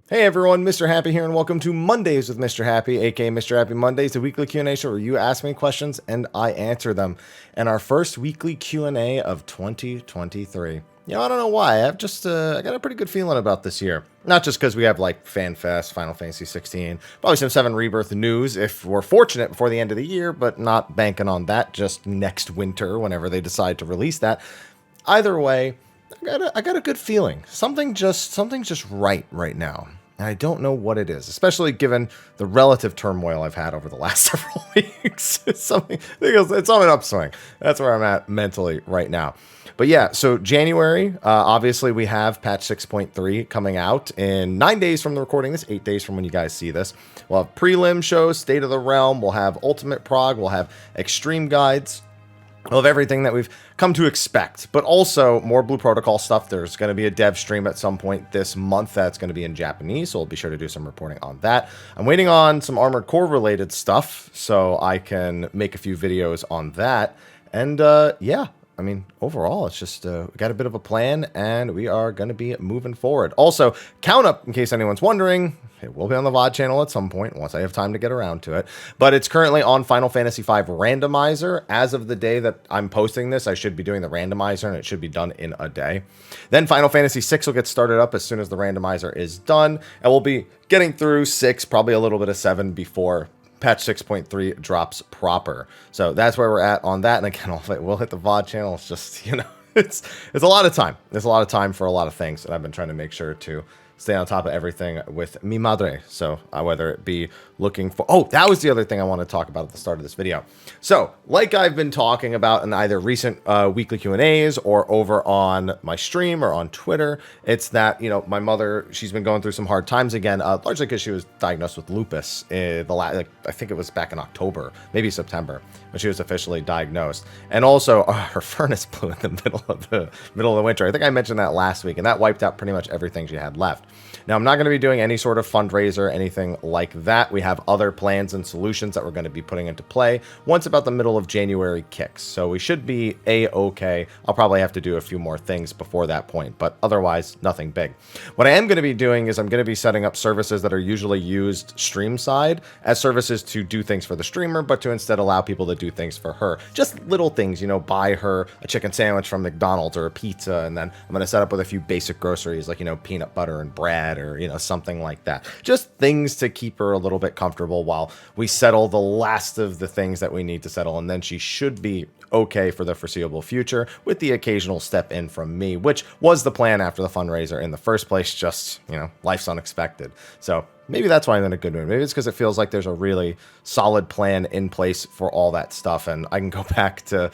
Hey everyone, Mrhappy here, and welcome to Mondays with Mrhappy, aka Mrhappy Mondays, the weekly Q&A show where you ask me questions and I answer them. And our first weekly Q&A of 2023. I don't know why. I've just I got a pretty good feeling about this year. Not just because we have like FanFest, Final Fantasy 16, probably some 7 Rebirth news if we're fortunate before the end of the year, but not banking on that just next winter whenever they decide to release that. Either way, I got a good feeling. Something's just right now. And I don't know what it is, especially given the relative turmoil I've had over the last several weeks. It's on an upswing. That's where I'm at mentally right now. But yeah, so January, obviously we have patch 6.3 coming out in 9 days from the recording this, 8 days from when you guys see this. We'll have prelim shows, State of the Realm, we'll have Ultimate Prog, we'll have Extreme Guides. Of everything that we've come to expect, but also more Blue Protocol stuff. There's going to be a dev stream at some point this month that's going to be in Japanese, so we'll be sure to do some reporting on that. I'm waiting on some Armored Core related stuff, so I can make a few videos on that. And yeah, I mean, overall, it's just we got a bit of a plan, and we are going to be moving forward. Also, count up, in case anyone's wondering, it will be on the VOD channel at some point, once I have time to get around to it. But it's currently on Final Fantasy V Randomizer. As of the day that I'm posting this, I should be doing the randomizer, and it should be done in a day. Then Final Fantasy VI will get started up as soon as the randomizer is done, and we'll be getting through 6, probably a little bit of 7 before patch 6.3 drops proper. So that's where we're at on that. And again, we'll hit the VOD channel. It's just, it's a lot of time. There's a lot of time for a lot of things. And I've been trying to make sure to stay on top of everything with mi madre. So whether it be looking for... Oh, that was the other thing I want to talk about at the start of this video. So like I've been talking about in either recent weekly Q&As or over on my stream or on Twitter, it's that, my mother, she's been going through some hard times again, largely because she was diagnosed with lupus. I think it was back in October, maybe September, when she was officially diagnosed. And also her furnace blew in the middle of the winter. I think I mentioned that last week, and that wiped out pretty much everything she had left. Now, I'm not going to be doing any sort of fundraiser, anything like that. We have other plans and solutions that we're going to be putting into play once about the middle of January kicks. So we should be A-okay. I'll probably have to do a few more things before that point, but otherwise, nothing big. What I am going to be doing is I'm going to be setting up services that are usually used stream side as services to do things for the streamer, but to instead allow people to do things for her. Just little things, buy her a chicken sandwich from McDonald's or a pizza, and then I'm going to set up with a few basic groceries like, peanut butter and bread or, something like that. Just things to keep her a little bit comfortable while we settle the last of the things that we need to settle. And then she should be okay for the foreseeable future with the occasional step in from me, which was the plan after the fundraiser in the first place. Just, life's unexpected. So maybe that's why I'm in a good mood. Maybe it's because it feels like there's a really solid plan in place for all that stuff. And I can go back to,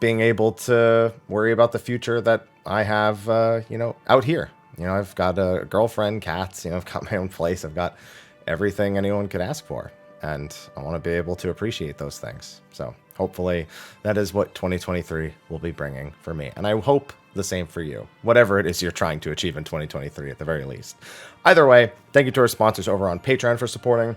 being able to worry about the future that I have, out here. I've got a girlfriend, cats, I've got my own place. I've got everything anyone could ask for. And I want to be able to appreciate those things. So hopefully that is what 2023 will be bringing for me. And I hope the same for you, whatever it is you're trying to achieve in 2023 at the very least. Either way, thank you to our sponsors over on Patreon for supporting.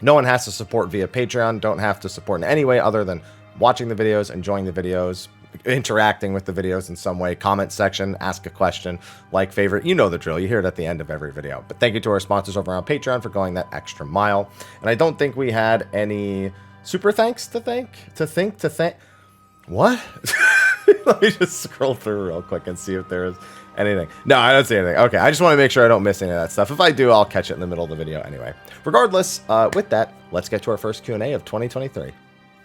No one has to support via Patreon. Don't have to support in any way other than watching the videos, enjoying the videos, interacting with the videos in some way, comment section, ask a question, like, favorite, the drill. You hear it at the end of every video. But thank you to our sponsors over on Patreon for going that extra mile. And I don't think we had any super thanks to thank. What? Let me just scroll through real quick and see if there is anything. No, I don't see anything. Okay, I just want to make sure I don't miss any of that stuff. If I do, I'll catch it in the middle of the video anyway. Regardless, with that, let's get to our first Q&A of 2023.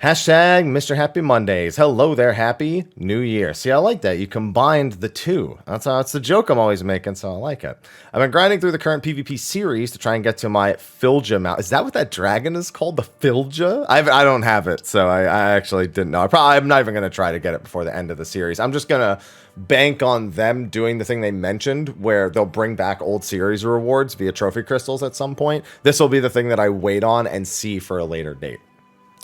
Hashtag Mrhappy Mondays. Hello there, Happy New Year. See, I like that. You combined the two. That's the joke I'm always making, so I like it. I've been grinding through the current PvP series to try and get to my Filja mount. Is that what that dragon is called? The Filja? I don't have it, so I actually didn't know. I'm not even going to try to get it before the end of the series. I'm just going to bank on them doing the thing they mentioned where they'll bring back old series rewards via trophy crystals at some point. This will be the thing that I wait on and see for a later date.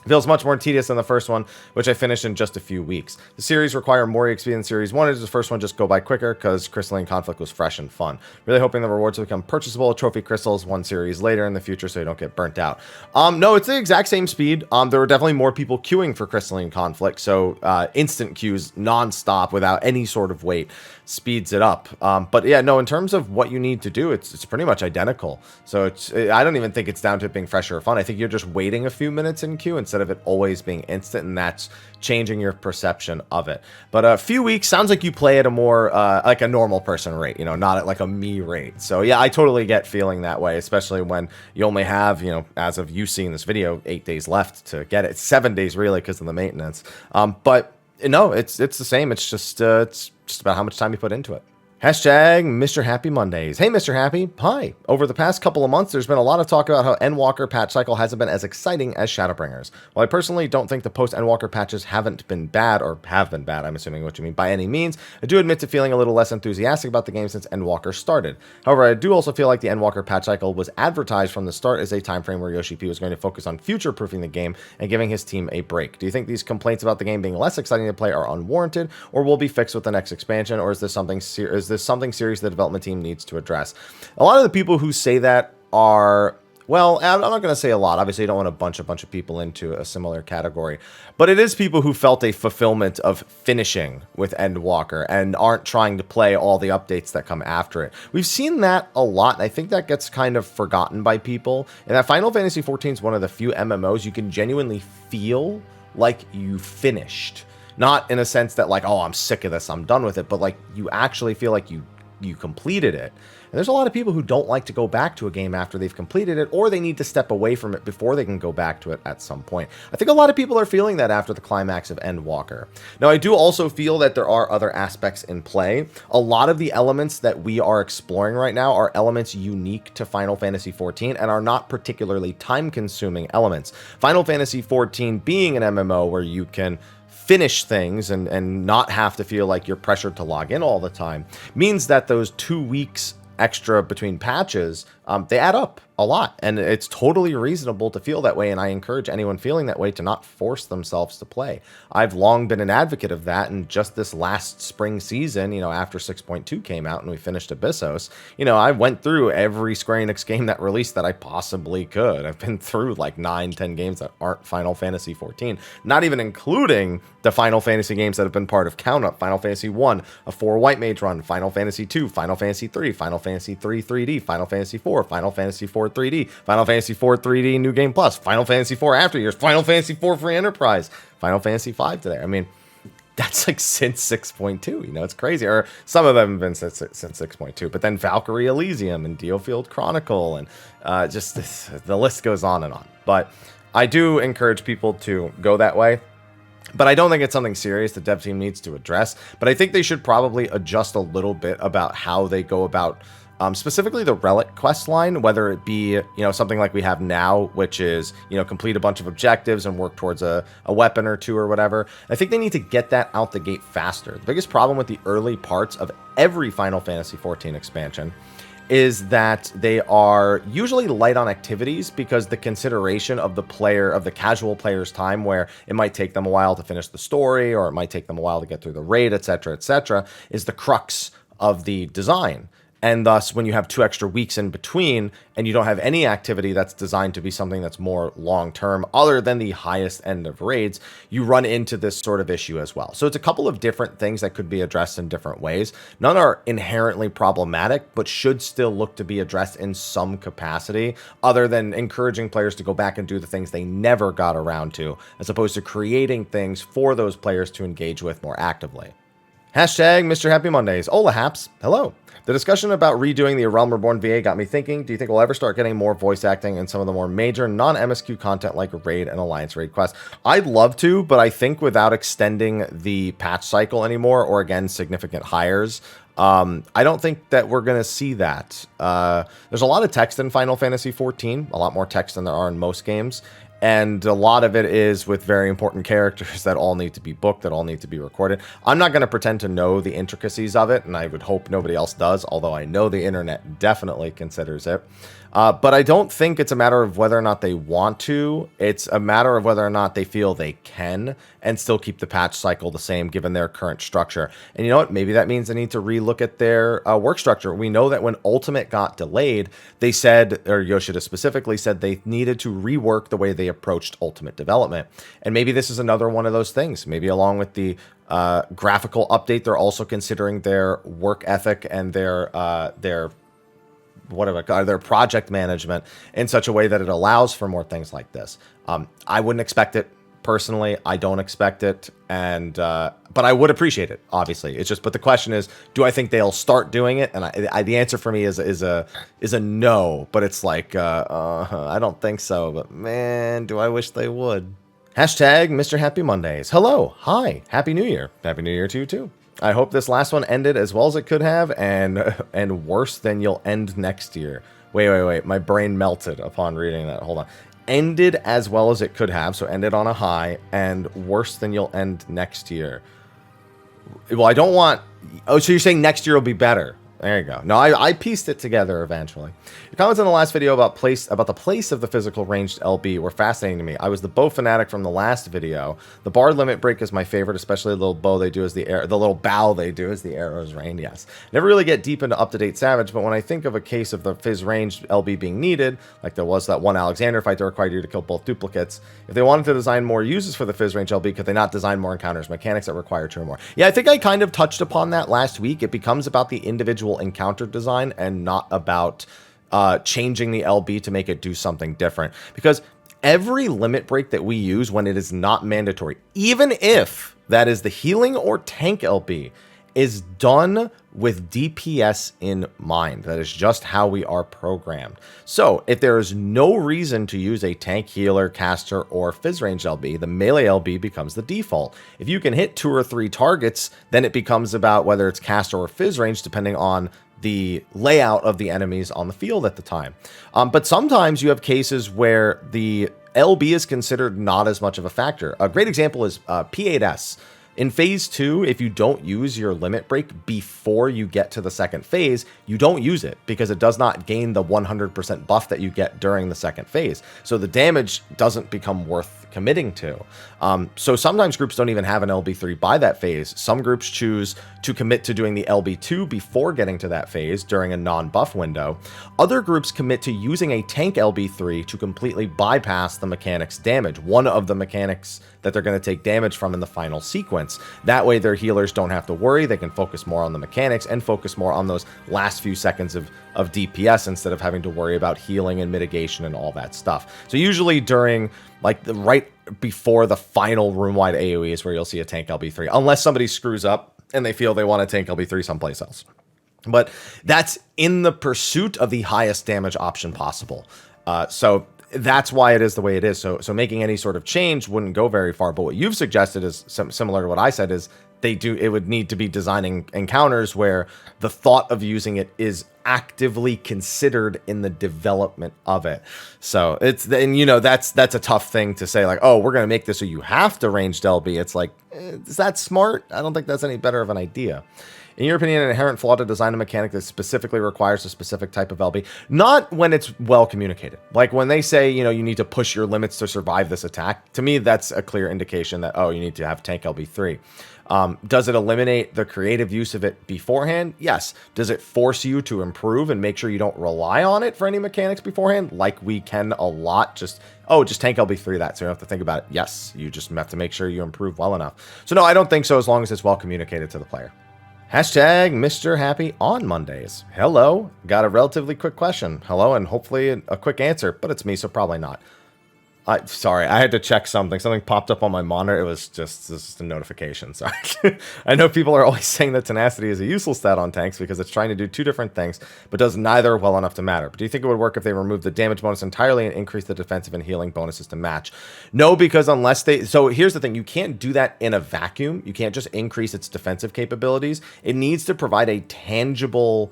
Feels much more tedious than the first one, which I finished in just a few weeks. The series require more XP than Series 1, as the first one just go by quicker because Crystalline Conflict was fresh and fun. Really hoping the rewards will become purchasable trophy crystals one series later in the future so you don't get burnt out. No, it's the exact same speed. There were definitely more people queuing for Crystalline Conflict, so instant queues non-stop without any sort of wait speeds it up. But yeah, no, in terms of what you need to do, it's pretty much identical. So I don't even think it's down to it being fresher or fun. I think you're just waiting a few minutes in queue instead of it always being instant, and that's changing your perception of it. But a few weeks sounds like you play at a more like a normal person rate, you know, not at like a me rate. So yeah, I totally get feeling that way, especially when you only have, you know, as of you seeing this video, 8 days left to get it. 7 days really because of the maintenance. But no, it's the same. It's just about how much time you put into it. Hashtag Mr. Happy Mondays. Hey, Mr. Happy. Hi. Over the past couple of months, there's been a lot of talk about how Endwalker patch cycle hasn't been as exciting as Shadowbringers. While I personally don't think the post-Endwalker patches haven't been bad, or have been bad, I'm assuming what you mean, by any means, I do admit to feeling a little less enthusiastic about the game since Endwalker started. However, I do also feel like the Endwalker patch cycle was advertised from the start as a time frame where Yoshi P was going to focus on future-proofing the game and giving his team a break. Do you think these complaints about the game being less exciting to play are unwarranted, or will be fixed with the next expansion, or is this something serious the development team needs to address? A lot of the people who say that are, well, I'm not going to say a lot. Obviously, you don't want to bunch a bunch of people into a similar category. But it is people who felt a fulfillment of finishing with Endwalker and aren't trying to play all the updates that come after it. We've seen that a lot, and I think that gets kind of forgotten by people. And that Final Fantasy XIV is one of the few MMOs you can genuinely feel like you finished. Not in a sense that like, oh, I'm sick of this, I'm done with it, but like you actually feel like you completed it. And there's a lot of people who don't like to go back to a game after they've completed it, or they need to step away from it before they can go back to it at some point. I think a lot of people are feeling that after the climax of Endwalker. Now, I do also feel that there are other aspects in play. A lot of the elements that we are exploring right now are elements unique to Final Fantasy XIV and are not particularly time-consuming elements. Final Fantasy XIV being an MMO where you can finish things and not have to feel like you're pressured to log in all the time means that those 2 weeks extra between patches, they add up a lot, and it's totally reasonable to feel that way, and I encourage anyone feeling that way to not force themselves to play. I've long been an advocate of that, and just this last spring season, you know, after 6.2 came out and we finished Abyssos, you know, I went through every Square Enix game that released that I possibly could. I've been through like 9-10 games that aren't Final Fantasy XIV, not even including the Final Fantasy games that have been part of Count Up, Final Fantasy 1, a 4 White Mage run, Final Fantasy 2, Final Fantasy 3, Final Fantasy 3 3D, Final Fantasy 4, Final Fantasy 4 3D, Final Fantasy 4 3D New Game Plus, Final Fantasy 4 After Years, Final Fantasy 4 Free Enterprise, Final Fantasy 5 today. I mean, that's like since 6.2, you know, it's crazy. Or some of them have been since 6.2, but then Valkyrie Elysium and Diofield Chronicle, and just the list goes on and on. But I do encourage people to go that way. But I don't think it's something serious the dev team needs to address. But I think they should probably adjust a little bit about how they go about specifically the relic quest line, whether it be, you know, something like we have now, which is, you know, complete a bunch of objectives and work towards a weapon or two or whatever. I think they need to get that out the gate faster. The biggest problem with the early parts of every Final Fantasy XIV expansion is that they are usually light on activities because the consideration of the casual player's time, where it might take them a while to finish the story or it might take them a while to get through the raid, etc., is the crux of the design. And thus, when you have 2 extra weeks in between and you don't have any activity that's designed to be something that's more long-term other than the highest end of raids, you run into this sort of issue as well. So it's a couple of different things that could be addressed in different ways. None are inherently problematic, but should still look to be addressed in some capacity, other than encouraging players to go back and do the things they never got around to, as opposed to creating things for those players to engage with more actively. Hashtag Mr. Happy Mondays. Hola Haps. Hello. The discussion about redoing the A Realm Reborn VA got me thinking, do you think we'll ever start getting more voice acting in some of the more major non-MSQ content like Raid and Alliance Raid quests? I'd love to, but I think without extending the patch cycle anymore, or again, significant hires, I don't think that we're going to see that. There's a lot of text in Final Fantasy XIV, a lot more text than there are in most games. And a lot of it is with very important characters that all need to be booked, that all need to be recorded. I'm not going to pretend to know the intricacies of it, and I would hope nobody else does, although I know the internet definitely considers it. But I don't think it's a matter of whether or not they want to. It's a matter of whether or not they feel they can and still keep the patch cycle the same given their current structure. And you know what? Maybe that means they need to relook at their work structure. We know that when Ultimate got delayed, they said, or Yoshida specifically said, they needed to rework the way they approached Ultimate development. And maybe this is another one of those things. Maybe along with the graphical update, they're also considering their work ethic and their project management in such a way that it allows for more things like this. I wouldn't expect it personally. I don't expect it, and but I would appreciate it. Obviously, it's just. But the question is, do I think they'll start doing it? And the answer for me is a no. But it's like I don't think so. But man, do I wish they would. Hashtag Mr. Happy Mondays. Hello, hi, Happy New Year. Happy New Year to you too. I hope this last one ended as well as it could have, and worse than you'll end next year. Wait. My brain melted upon reading that. Hold on. Ended as well as it could have, so ended on a high, and worse than you'll end next year. Well, I don't want... Oh, so you're saying next year will be better. There you go. No, I pieced it together eventually. Your comments in the last video about the place of the physical ranged LB were fascinating to me. I was the bow fanatic from the last video. The bard limit break is my favorite, especially the little bow they do as the little bow they do as the arrows rain. Yes. Never really get deep into up-to-date Savage, but when I think of a case of the Fizz ranged LB being needed, like there was that one Alexander fight that required you to kill both duplicates, if they wanted to design more uses for the Fizz range LB, could they not design more encounters mechanics that require 2 or more? Yeah, I think I kind of touched upon that last week. It becomes about the individual encounter design and not about changing the LB to make it do something different, because every limit break that we use when it is not mandatory, even if that is the healing or tank LB, is done with DPS in mind. That is just how we are programmed. So if there is no reason to use a tank, healer, caster, or Fizz range LB, the melee LB becomes the default. If you can hit 2 or 3 targets, then it becomes about whether it's caster or Fizz range, depending on the layout of the enemies on the field at the time. But sometimes you have cases where the LB is considered not as much of a factor. A great example is P8S. In phase 2, if you don't use your limit break before you get to the second phase, you don't use it because it does not gain the 100% buff that you get during the second phase. So the damage doesn't become worth committing to. So sometimes groups don't even have an LB3 by that phase. Some groups choose to commit to doing the LB2 before getting to that phase during a non-buff window. Other groups commit to using a tank LB3 to completely bypass the mechanics damage, one of the mechanics that they're going to take damage from in the final sequence. That way their healers don't have to worry. They can focus more on the mechanics and focus more on those last few seconds of DPS instead of having to worry about healing and mitigation and all that stuff. So usually during like right before the final room-wide AoE is where you'll see a tank LB3, unless somebody screws up and they feel they want a tank LB3 someplace else. But that's in the pursuit of the highest damage option possible. So that's why it is the way it is. So making any sort of change wouldn't go very far. But what you've suggested is similar to what I said, is it would need to be designing encounters where the thought of using it is actively considered in the development of it. So that's a tough thing to say, like, oh, we're going to make this so you have to ranged LB. It's like, is that smart? I don't think that's any better of an idea. In your opinion, an inherent flaw to design a mechanic that specifically requires a specific type of LB? Not when it's well communicated. Like when they say, you need to push your limits to survive this attack. To me, that's a clear indication that, oh, you need to have tank LB3. Does it eliminate the creative use of it beforehand? Yes. Does it force you to improve and make sure you don't rely on it for any mechanics beforehand? Like we can a lot. Just tank LB3 that, so you don't have to think about it. Yes, you just have to make sure you improve well enough. So no, I don't think so, as long as it's well communicated to the player. Hashtag Mr. Happy on Mondays. Hello. Got a relatively quick question. Hello, and hopefully a quick answer, but it's me, so probably not. Sorry, I had to check something. Something popped up on my monitor. It was just a notification. Sorry. I know people are always saying that tenacity is a useful stat on tanks because it's trying to do 2 different things, but does neither well enough to matter. But do you think it would work if they removed the damage bonus entirely and increase the defensive and healing bonuses to match? No, because unless they... So here's the thing. You can't do that in a vacuum. You can't just increase its defensive capabilities. It needs to provide a tangible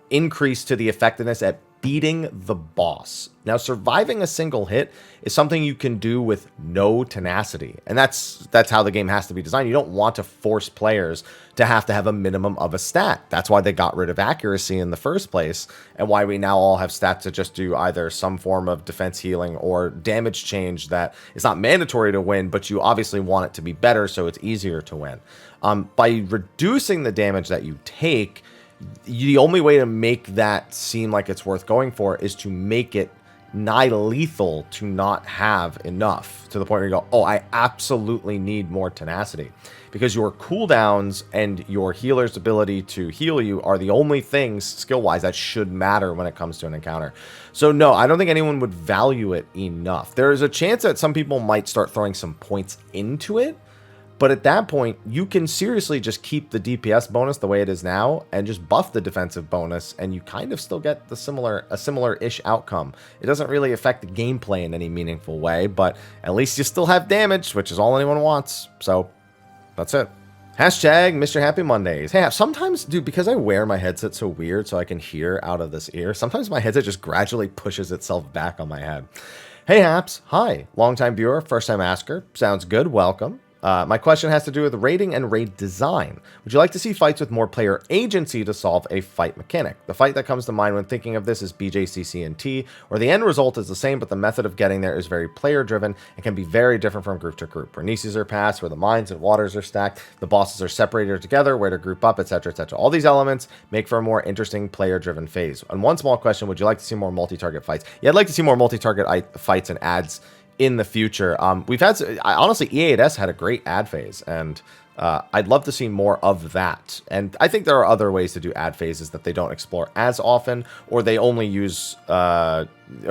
increase to the effectiveness at beating the boss. Now, surviving a single hit is something you can do with no tenacity, and that's how the game has to be designed. You don't want to force players to have a minimum of a stat. That's why they got rid of accuracy in the first place, and why we now all have stats that just do either some form of defense healing or damage change that is not mandatory to win, but you obviously want it to be better so it's easier to win. By reducing the damage that you take, the only way to make that seem like it's worth going for is to make it nigh lethal to not have enough, to the point where you go, oh, I absolutely need more tenacity, because your cooldowns and your healer's ability to heal you are the only things skill-wise that should matter when it comes to an encounter. So no, I don't think anyone would value it enough. There is a chance that some people might start throwing some points into it, but at that point, you can seriously just keep the DPS bonus the way it is now and just buff the defensive bonus, and you kind of still get a similar-ish outcome. It doesn't really affect the gameplay in any meaningful way, but at least you still have damage, which is all anyone wants. So that's it. Hashtag Mr. Happy Mondays. Hey, sometimes, dude, because I wear my headset so weird so I can hear out of this ear, sometimes my headset just gradually pushes itself back on my head. Hey, Haps. Hi. Longtime viewer, first-time asker. Sounds good. Welcome. My question has to do with raiding and raid design. Would you like to see fights with more player agency to solve a fight mechanic? The fight that comes to mind when thinking of this is BJCC&T, where the end result is the same, but the method of getting there is very player-driven and can be very different from group to group. Where Nises are passed, where the mines and waters are stacked, the bosses are separated together, where to group up, etc., etc. All these elements make for a more interesting player-driven phase. And one small question, would you like to see more multi-target fights? Yeah, I'd like to see more multi-target fights and ads in the future. We've had, honestly, E8S had a great ad phase, and I'd love to see more of that. And I think there are other ways to do ad phases that they don't explore as often, or they only use, or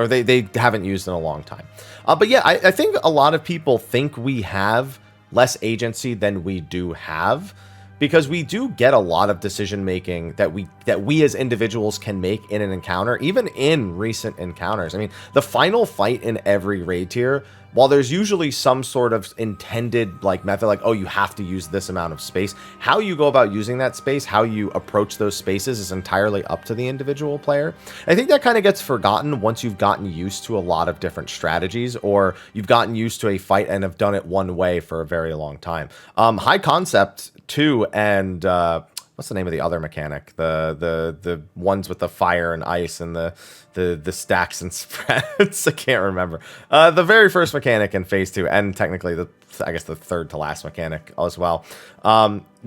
they haven't used in a long time. But yeah, I think a lot of people think we have less agency than we do have, because we do get a lot of decision making that we as individuals can make in an encounter, even in recent encounters. I mean, the final fight in every raid tier, while there's usually some sort of intended like method, like, oh, you have to use this amount of space, how you go about using that space, how you approach those spaces is entirely up to the individual player. I think that kind of gets forgotten once you've gotten used to a lot of different strategies, or you've gotten used to a fight and have done it one way for a very long time. High Concept 2 and what's the name of the other mechanic? The ones with the fire and ice and the stacks and spreads. I can't remember. The very first mechanic in Phase 2, and technically I guess the third to last mechanic as well.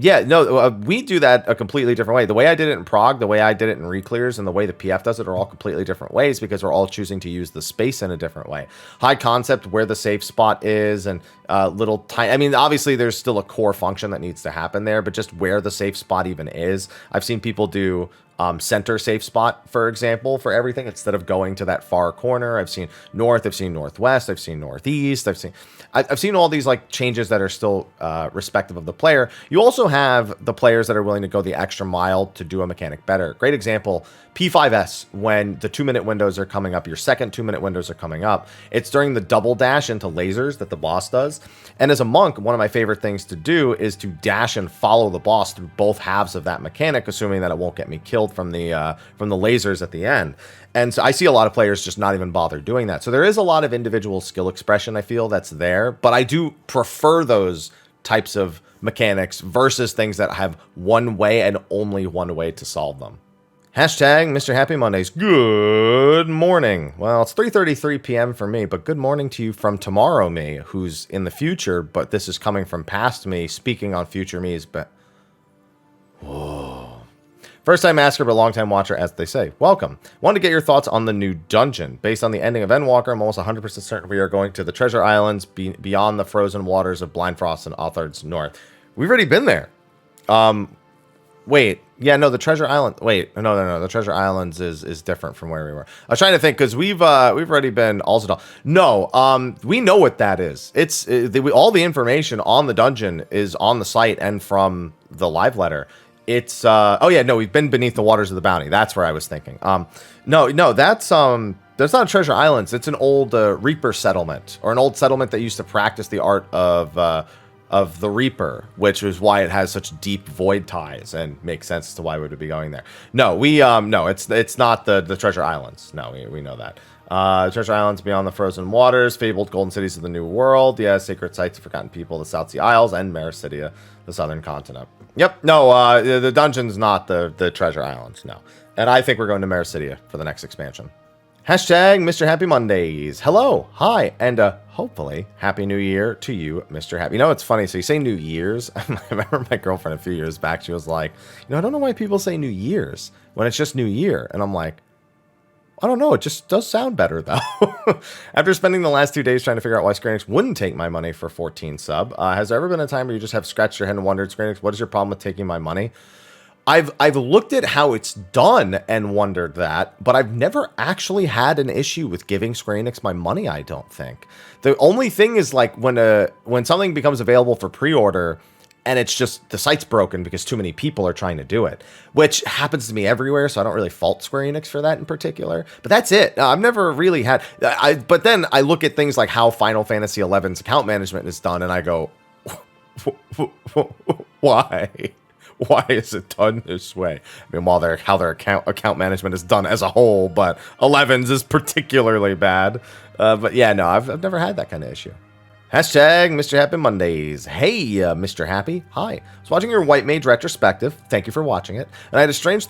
Yeah, no, we do that a completely different way. The way I did it in Prague, the way I did it in Reclears, and the way the PF does it are all completely different ways, because we're all choosing to use the space in a different way. High Concept, where the safe spot is, and little tiny, I mean, obviously there's still a core function that needs to happen there, but just where the safe spot even is. I've seen people do center safe spot, for example, for everything, instead of going to that far corner. I've seen north, I've seen northwest, I've seen northeast, I've seen all these like changes that are still respective of the player. You also have the players that are willing to go the extra mile to do a mechanic better. Great example, P5S, when the 2-minute windows are coming up, your second 2-minute windows are coming up, it's during the double dash into lasers that the boss does. And as a monk, one of my favorite things to do is to dash and follow the boss through both halves of that mechanic, assuming that it won't get me killed from the lasers at the end. And so I see a lot of players just not even bother doing that. So there is a lot of individual skill expression, I feel, that's there, but I do prefer those types of mechanics versus things that have one way and only one way to solve them. Hashtag Mr. Happy Mondays. Good morning. Well, it's 3:33 p.m. for me, but good morning to you from tomorrow me, who's in the future, but this is coming from past me, speaking on future me's, but... Whoa. First time asker, but long time watcher, as they say. Welcome. Wanted to get your thoughts on the new dungeon. Based on the ending of Endwalker, I'm almost 100% certain we are going to the Treasure Islands beyond the frozen waters of Blind Frost and Othard's North. We've already been there. Wait. Yeah, no, the Treasure Island. Wait, no. The Treasure Islands is different from where we were. I was trying to think, because we've already been Alzadal. No, we know what that is. It's all the information on the dungeon is on the site and from the live letter. It's oh yeah, no, we've been beneath the waters of the bounty. That's where I was thinking. No, that's not Treasure Islands. It's an old Reaper settlement, or an old settlement that used to practice the art of of the Reaper, which is why it has such deep void ties and makes sense as to why we would be going there. No, no, it's not the Treasure Islands. No, we know that. Treasure Islands beyond the frozen waters, fabled golden cities of the New World, yeah, sacred sites of forgotten people, the South Sea Isles, and Mrhappy, the southern continent. Yep, no, the dungeon's not the Treasure Islands, no. And I think we're going to Mrhappy for the next expansion. Hashtag Mr. Happy Mondays. Hello, hi, and hopefully Happy New Year to you, Mr. Happy. You know, it's funny, so you say New Year's. I remember my girlfriend a few years back, she was like, you know, I don't know why people say New Year's when it's just New Year. And I'm like, I don't know, it just does sound better, though. After spending the last 2 days trying to figure out why Square Enix wouldn't take my money for 14 sub, has there ever been a time where you just have scratched your head and wondered, Square Enix, what is your problem with taking my money? I've looked at how it's done and wondered that, but I've never actually had an issue with giving Square Enix my money, I don't think. The only thing is, like, when something becomes available for pre-order, and it's just the site's broken because too many people are trying to do it, which happens to me everywhere, so I don't really fault Square Enix for that in particular. But that's it. I've never really had... but then I look at things like how Final Fantasy XI's account management is done, and I go, why? Why is it done this way? I mean, how their account management is done as a whole, but 11's is particularly bad. But yeah, no, I've never had that kind of issue. Hashtag Mr. Happy Mondays. Hey, Mr. Happy. Hi. I was watching your White Mage retrospective. Thank you for watching it. And I had a strange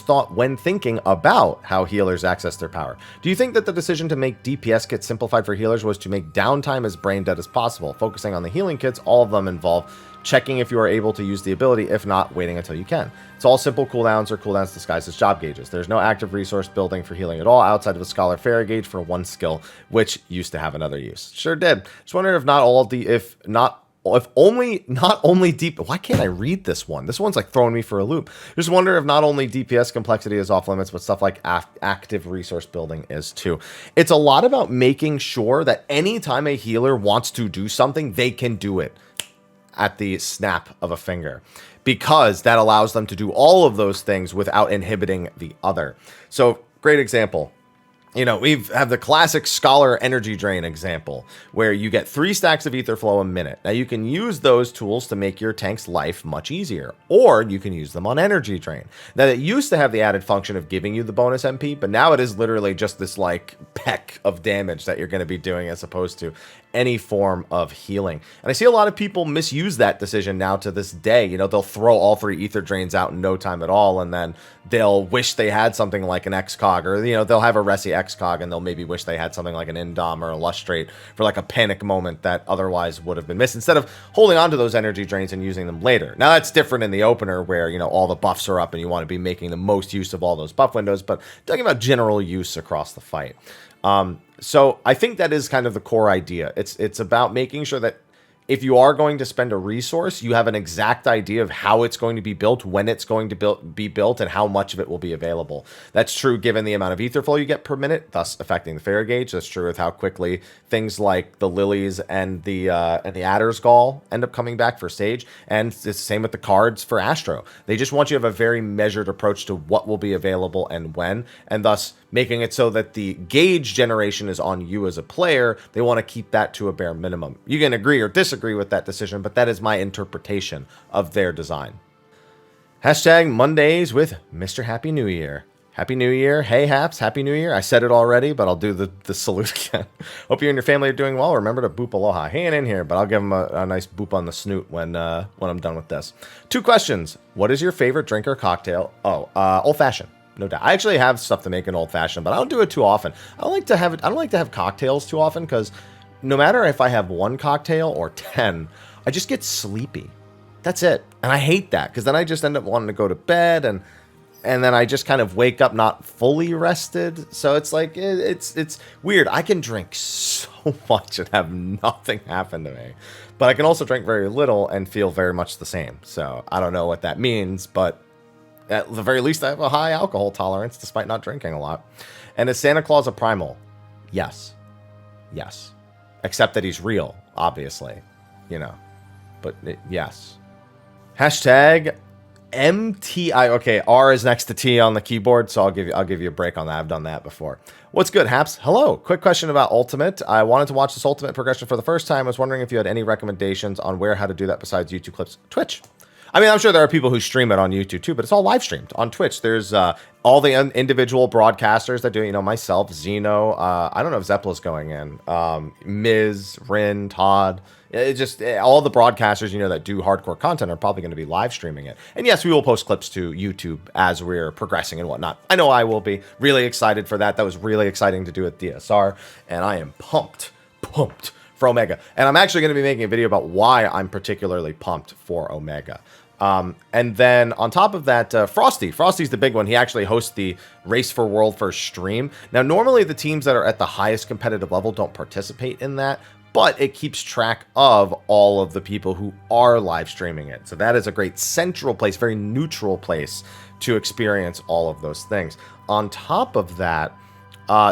thought when thinking about how healers access their power. Do you think that the decision to make DPS kits simplified for healers was to make downtime as brain dead as possible, focusing on the healing kits? All of them involve checking if you are able to use the ability, if not, waiting until you can. It's all simple cooldowns or cooldowns disguised as job gauges. There's no active resource building for healing at all outside of a Scholar Fairy gauge for one skill, which used to have another use. Sure did. Just wondering if only deep... Why can't I read this one? This one's like throwing me for a loop. Just wonder if not only DPS complexity is off limits, but stuff like active resource building is too. It's a lot about making sure that anytime a healer wants to do something, they can do it at the snap of a finger, because that allows them to do all of those things without inhibiting the other. So, great example. You know, we have the classic Scholar Energy Drain example, where you get 3 stacks of Ether Flow a minute. Now, you can use those tools to make your tank's life much easier, or you can use them on Energy Drain. Now, it used to have the added function of giving you the bonus MP, but now it is literally just this, like, peck of damage that you're going to be doing as opposed to any form of healing. And I see a lot of people misuse that decision now to this day. You know, they'll throw all 3 Ether Drains out in no time at all, and then they'll wish they had something like an Excog, or, you know, they'll have a Resi Excog, and they'll maybe wish they had something like an Indom or a Lustrate for like a panic moment that otherwise would have been missed, instead of holding on to those energy drains and using them later. Now, that's different in the opener where, you know, all the buffs are up and you want to be making the most use of all those buff windows, but talking about general use across the fight. So I think that is kind of the core idea. It's about making sure that if you are going to spend a resource, you have an exact idea of how it's going to be built, when it's going to be built, and how much of it will be available. That's true given the amount of ether flow you get per minute, thus affecting the Fairy gauge. That's true with how quickly things like the Lilies and the Adder's Gall end up coming back for Sage, and it's the same with the cards for Astro. They just want you to have a very measured approach to what will be available and when, and thus making it so that the gauge generation is on you as a player. They want to keep that to a bare minimum. You can agree or disagree with that decision, but that is my interpretation of their design. Hashtag Mondays with Mr. Happy New Year. Happy New Year. Hey, Haps. Happy New Year. I said it already, but I'll do the salute again. Hope you and your family are doing well. Remember to boop aloha. Hang in here, but I'll give them a nice boop on the snoot when I'm done with this. 2 questions. What is your favorite drink or cocktail? Old-fashioned. No doubt. I actually have stuff to make an old-fashioned, but I don't do it too often. I don't like to have cocktails too often, because no matter if I have 1 cocktail or 10, I just get sleepy. That's it. And I hate that, because then I just end up wanting to go to bed, and then I just kind of wake up not fully rested. So it's like, it's weird. I can drink so much and have nothing happen to me, but I can also drink very little and feel very much the same. So I don't know what that means, but at the very least, I have a high alcohol tolerance despite not drinking a lot. And is Santa Claus a primal? Yes. Yes. Except that he's real, obviously. You know. But yes. Hashtag MTI. Okay, R is next to T on the keyboard, so I'll give you a break on that. I've done that before. What's good, Haps? Hello. Quick question about Ultimate. I wanted to watch this Ultimate progression for the first time. I was wondering if you had any recommendations on how to do that besides YouTube clips. Twitch. I mean, I'm sure there are people who stream it on YouTube too, but it's all live streamed on Twitch. There's all the individual broadcasters that do it. You know, myself, Zeno. I don't know if Zeppela's going in. Miz, Rin, Todd. It's just all the broadcasters, you know, that do hardcore content are probably going to be live streaming it. And yes, we will post clips to YouTube as we're progressing and whatnot. I know I will be really excited for that. That was really exciting to do at DSR, and I am pumped for Omega. And I'm actually going to be making a video about why I'm particularly pumped for Omega. And then on top of that, Frosty's the big one. He actually hosts the Race for World First stream. Now, normally the teams that are at the highest competitive level don't participate in that, but it keeps track of all of the people who are live streaming it. So that is a great central place, very neutral place to experience all of those things. On top of that,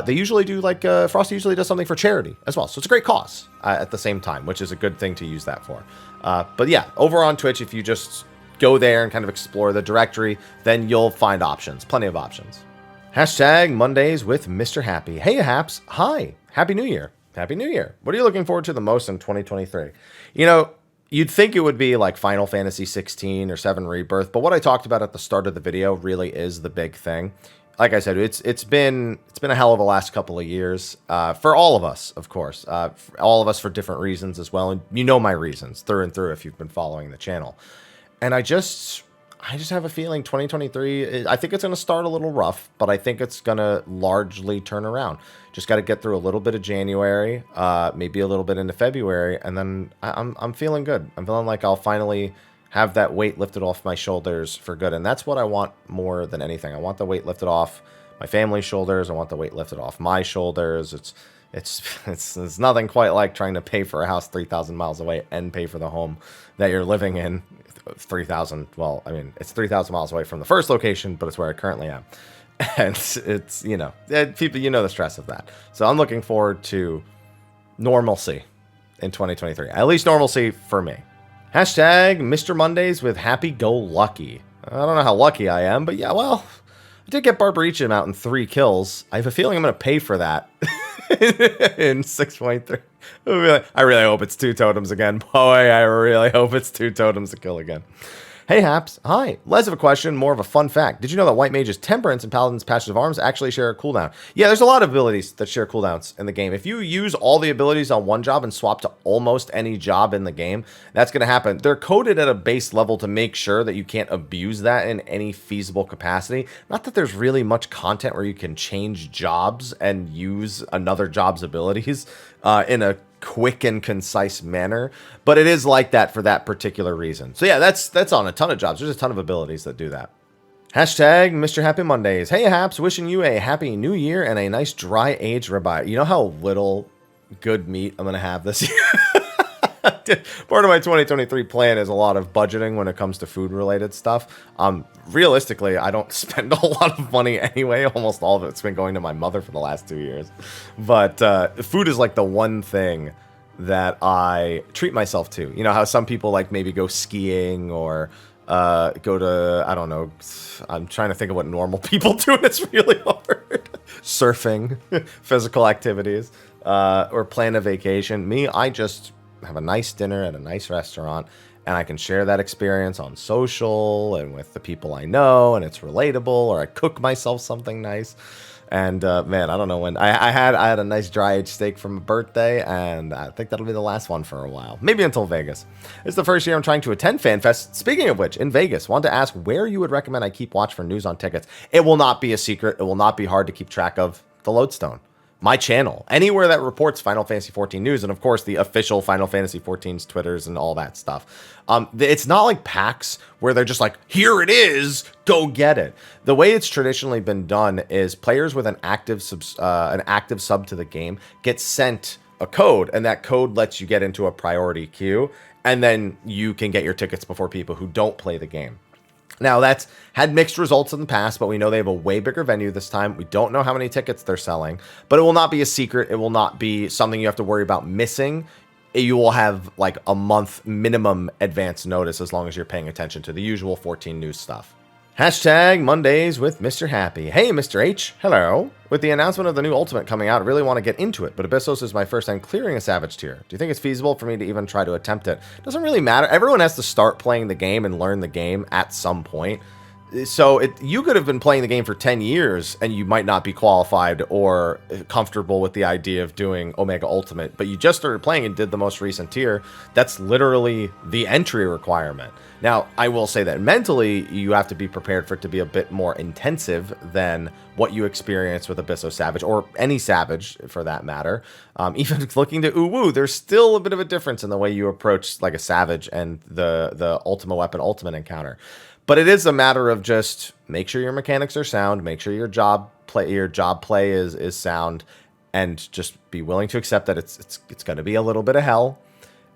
they usually do Frosty usually does something for charity as well. So it's a great cause at the same time, which is a good thing to use that for. But yeah, over on Twitch, if you just go there and kind of explore the directory, then you'll find options, plenty of options. Hashtag Mondays with Mr. Happy. Hey, Haps. Hi. Happy New Year. Happy New Year. What are you looking forward to the most in 2023? You know, you'd think it would be like Final Fantasy 16 or 7 Rebirth, but what I talked about at the start of the video really is the big thing. Like I said, it's been a hell of a last couple of years for all of us, of course. All of us for different reasons as well, and you know my reasons through and through if you've been following the channel. And I just have a feeling 2023, I think it's going to start a little rough, but I think it's going to largely turn around. Just got to get through a little bit of January, maybe a little bit into February, and then I'm feeling good. I'm feeling like I'll finally have that weight lifted off my shoulders for good. And that's what I want more than anything. I want the weight lifted off my family's shoulders. I want the weight lifted off my shoulders. It's nothing quite like trying to pay for a house 3,000 miles away and pay for the home that you're living in 3,000. Well, I mean, it's 3,000 miles away from the first location, but it's where I currently am. And it's, you know, people, you know, the stress of that. So I'm looking forward to normalcy in 2023, at least normalcy for me. Hashtag Mr. Mondays with Happy Go Lucky. I don't know how lucky I am, but yeah, well, I did get Barbarichin out in 3 kills. I have a feeling I'm going to pay for that in 6.3. I really hope it's 2 totems again. Boy, I really hope it's 2 totems to kill again. Hey, Haps. Hi. Less of a question, more of a fun fact. Did you know that White Mage's Temperance and Paladin's Patches of Arms actually share a cooldown? Yeah, there's a lot of abilities that share cooldowns in the game. If you use all the abilities on one job and swap to almost any job in the game, that's going to happen. They're coded at a base level to make sure that you can't abuse that in any feasible capacity. Not that there's really much content where you can change jobs and use another job's abilities in a quick and concise manner, but it is like that for that particular reason. So yeah, that's on a ton of jobs. There's a ton of abilities that do that. Hashtag Mr. Happy Mondays. Hey, Haps, wishing you a happy new year and a nice dry aged ribeye. You know how little good meat I'm gonna have this year? Part of my 2023 plan is a lot of budgeting when it comes to food related stuff. Realistically, I don't spend a lot of money anyway. Almost all of it's been going to my mother for the last 2 years. But food is like the one thing that I treat myself to. You know how some people like maybe go skiing or go to, I don't know, I'm trying to think of what normal people do and it's really hard. Surfing, physical activities, or plan a vacation. Me, I just have a nice dinner at a nice restaurant and I can share that experience on social and with the people I know and it's relatable, or I cook myself something nice. And man, I don't know when I had a nice dry aged steak for my birthday, and I think that'll be the last one for a while, maybe until Vegas. It's the first year I'm trying to attend FanFest. Speaking of which, in Vegas, wanted to ask where you would recommend I keep watch for news on tickets. It will not be a secret. It will not be hard to keep track of. The Lodestone, my channel, anywhere that reports Final Fantasy 14 news, and of course the official Final Fantasy 14's Twitters and all that stuff. It's not like PAX where they're just like, here it is, go get it. The way it's traditionally been done is players with an active sub to the game get sent a code, and that code lets you get into a priority queue, and then you can get your tickets before people who don't play the game. Now, that's had mixed results in the past, but we know they have a way bigger venue this time. We don't know how many tickets they're selling, but it will not be a secret. It will not be something you have to worry about missing. you will have like a month minimum advance notice as long as you're paying attention to the usual 14 news stuff. Hashtag Mondays with Mr. Happy. Hey, Mr. H. Hello. With the announcement of the new Ultimate coming out, I really want to get into it, but Abyssos is my first time clearing a Savage tier. Do you think it's feasible for me to even try to attempt it? Doesn't really matter. Everyone has to start playing the game and learn the game at some point. So you could have been playing the game for 10 years and you might not be qualified or comfortable with the idea of doing Omega Ultimate, but you just started playing and did the most recent tier. That's literally the entry requirement. Now, I will say that mentally, you have to be prepared for it to be a bit more intensive than what you experience with Abysso Savage, or any Savage for that matter. Even looking to Uwu, there's still a bit of a difference in the way you approach like a Savage and the Ultima Weapon Ultimate encounter. But it is a matter of just make sure your mechanics are sound, make sure your job play is sound, and just be willing to accept that it's going to be a little bit of hell.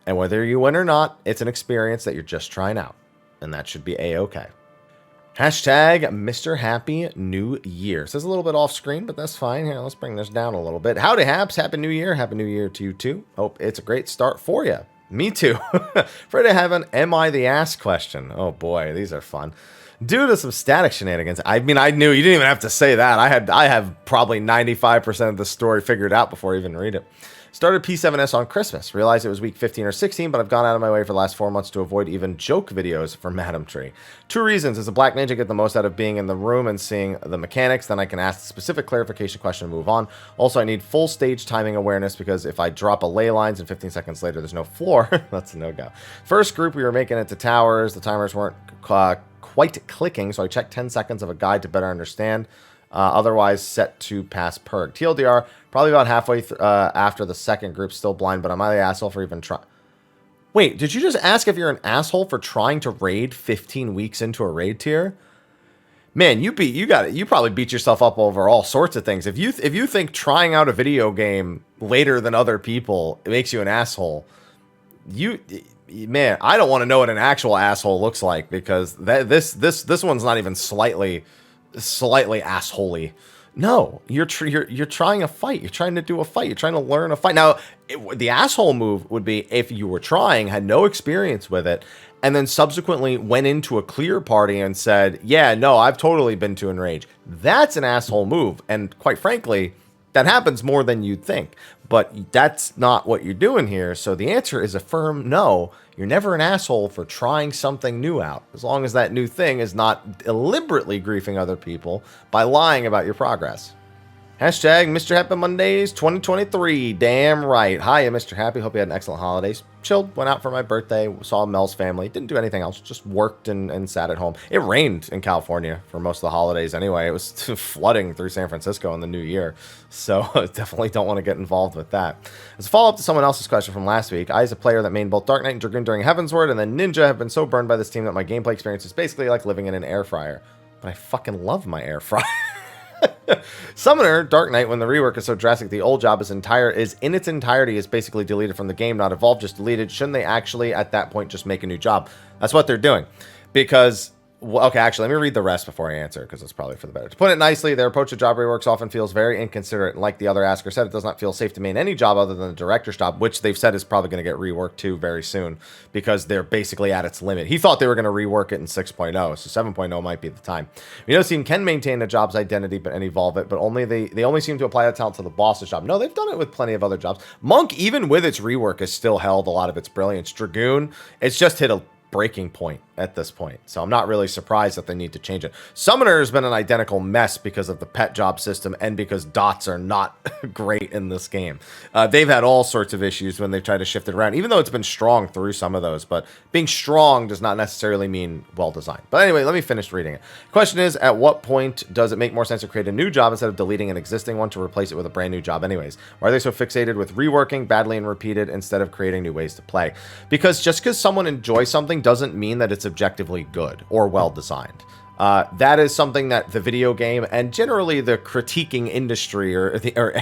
And whether you win or not, it's an experience that you're just trying out. And that should be A-okay. Hashtag Mr. Happy New Year. Says a little bit off screen, but that's fine. Here, let's bring this down a little bit. Howdy, Haps. Happy New Year. Happy New Year to you, too. Hope it's a great start for you. Me too. Afraid to have an Am I the Ass question. Oh boy, these are fun. Due to some static shenanigans. I mean, I knew you didn't even have to say that. I have probably 95% of the story figured out before I even read it. Started P7S on Christmas. Realized it was week 15 or 16, but I've gone out of my way for the last 4 months to avoid even joke videos for Madam Tree. 2 reasons. As a Black Ninja, get the most out of being in the room and seeing the mechanics. Then I can ask the specific clarification question and move on. Also, I need full stage timing awareness because if I drop a ley lines and 15 seconds later there's no floor, that's a no-go. First group, we were making it to towers. The timers weren't quite clicking, so I checked 10 seconds of a guide to better understand. Otherwise set to pass perg. TLDR, probably about halfway after the second group, still blind, but am I the asshole for even trying? Wait, did you just ask if you're an asshole for trying to raid 15 weeks into a raid tier? Man, you probably beat yourself up over all sorts of things. If you think trying out a video game later than other people makes you an asshole, man, I don't want to know what an actual asshole looks like, because this one's not even slightly assholey. No, you're trying a fight. You're trying to do a fight. You're trying to learn a fight. Now, the asshole move would be if you were trying, had no experience with it, and then subsequently went into a clear party and said, yeah, no, I've totally been to Enrage. That's an asshole move. And quite frankly, that happens more than you'd think. But that's not what you're doing here. So the answer is a firm no. You're never an asshole for trying something new out, as long as that new thing is not deliberately griefing other people by lying about your progress. Hashtag Mr. Happy Mondays 2023. Damn right. Hiya, Mr. Happy. Hope you had an excellent holidays. Chilled. Went out for my birthday. Saw Mel's family. Didn't do anything else. Just worked and sat at home. It rained in California for most of the holidays anyway. It was flooding through San Francisco in the new year. So definitely don't want to get involved with that. As a follow-up to someone else's question from last week, I, as a player that mained both Dark Knight and Dragoon during Heavensward and then Ninja, have been so burned by this team that my gameplay experience is basically like living in an air fryer. But I fucking love my air fryer. Summoner, Dark Knight, when the rework is so drastic, the old job is in its entirety is basically deleted from the game, not evolved, just deleted. Shouldn't they actually, at that point, just make a new job? That's what they're doing. Because, well, okay, actually, let me read the rest before I answer, because it's probably for the better. To put it nicely, their approach to job reworks often feels very inconsiderate, and like the other asker said, it does not feel safe to main any job other than the director's job, which they've said is probably going to get reworked too very soon, because they're basically at its limit. He thought they were going to rework it in 6.0, so 7.0 might be the time. Team can maintain a job's identity and evolve it, but they only seem to apply that talent to the boss's job. No, they've done it with plenty of other jobs. Monk, even with its rework, has still held a lot of its brilliance. Dragoon, it's just hit a breaking point at this point, so I'm not really surprised that they need to change it. Summoner has been an identical mess because of the pet job system and because dots are not great in this game. They've had all sorts of issues when they've tried to shift it around, even though it's been strong through some of those, but being strong does not necessarily mean well designed. But anyway, let me finish reading it. Question is, at what point does it make more sense to create a new job instead of deleting an existing one to replace it with a brand new job anyways? Why are they so fixated with reworking badly and repeated instead of creating new ways to play? Because just because someone enjoys something doesn't mean that it's objectively good or well designed. That is something that the video game and generally the critiquing industry or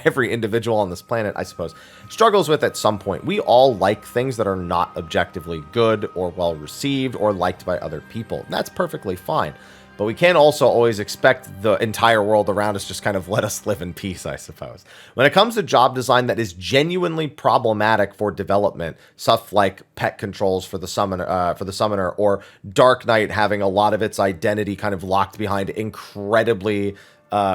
every individual on this planet, I suppose, struggles with at some point. We all like things that are not objectively good or well received or liked by other people. That's perfectly fine. but we can't also always expect the entire world around us just kind of let us live in peace, I suppose. When it comes to job design that is genuinely problematic for development, stuff like pet controls for the summoner, or Dark Knight having a lot of its identity kind of locked behind incredibly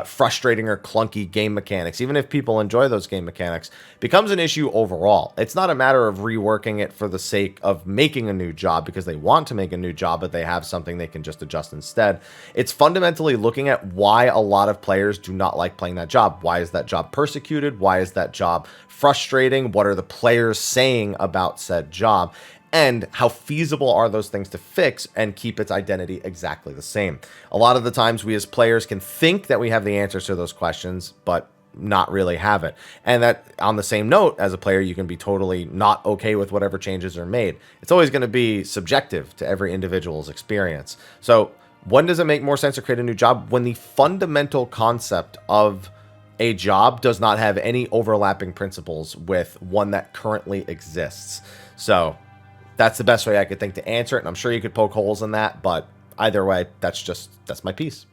frustrating or clunky game mechanics, even if people enjoy those game mechanics, becomes an issue overall. It's not a matter of reworking it for the sake of making a new job because they want to make a new job, but they have something they can just adjust instead. It's fundamentally looking at why a lot of players do not like playing that job. Why is that job persecuted? Why is that job frustrating? What are the players saying about said job? And how feasible are those things to fix and keep its identity exactly the same? A lot of the times we as players can think that we have the answers to those questions, but not really have it. And that, on the same note, as a player, you can be totally not okay with whatever changes are made. It's always going to be subjective to every individual's experience. So when does it make more sense to create a new job? When the fundamental concept of a job does not have any overlapping principles with one that currently exists. So that's the best way I could think to answer it, and I'm sure you could poke holes in that, but either way, that's my piece.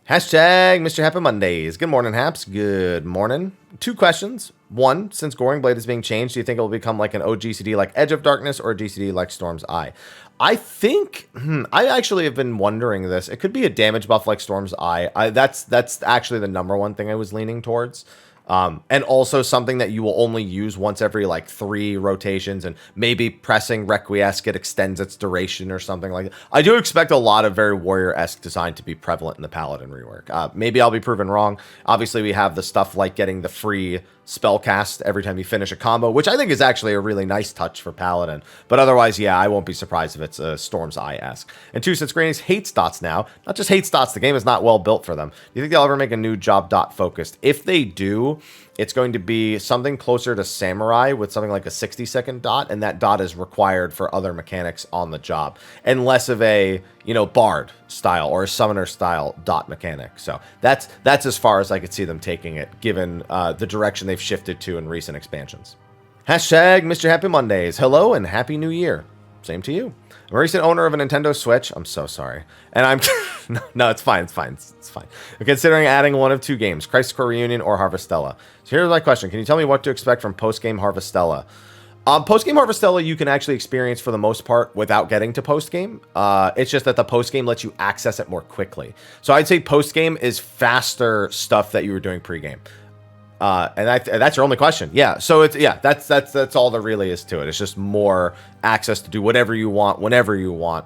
Hashtag Mr. Happy Mondays. Good morning, Haps. Good morning. 2 questions. 1, since Goring Blade is being changed, do you think it will become like an OGCD like Edge of Darkness or a GCD like Storm's Eye? I think, I actually have been wondering this. It could be a damage buff like Storm's Eye. That's actually the number one thing I was leaning towards. And also something that you will only use once every like 3 rotations, and maybe pressing Requiesce, it extends its duration or something like that. I do expect a lot of very warrior-esque design to be prevalent in the Paladin rework. Maybe I'll be proven wrong. Obviously, we have the stuff like getting the free spell cast every time you finish a combo, which I think is actually a really nice touch for Paladin. But otherwise, yeah, I won't be surprised if it's a Storm's Eye-esque. And 2, since Granny's hates dots now, not just hates dots, the game is not well built for them. Do you think they'll ever make a new job dot focused? If they do, it's going to be something closer to Samurai with something like a 60-second dot, and that dot is required for other mechanics on the job, and less of a, Bard style or a Summoner style dot mechanic. So that's as far as I could see them taking it, given the direction they've shifted to in recent expansions. Hashtag Mr. Happy Mondays. Hello and Happy New Year. Same to you. I'm a recent owner of a Nintendo Switch. I'm so sorry. And I'm... no, it's fine. It's fine. It's fine. I'm considering adding one of 2 games, Crisis Core Reunion or Harvestella. So here's my question. Can you tell me what to expect from post-game Harvestella? Post-game Harvestella you can actually experience for the most part without getting to post-game. It's just that the post-game lets you access it more quickly. So I'd say post-game is faster stuff that you were doing pre-game. And that's your only question. Yeah. So that's all there really is to it. It's just more access to do whatever you want, whenever you want,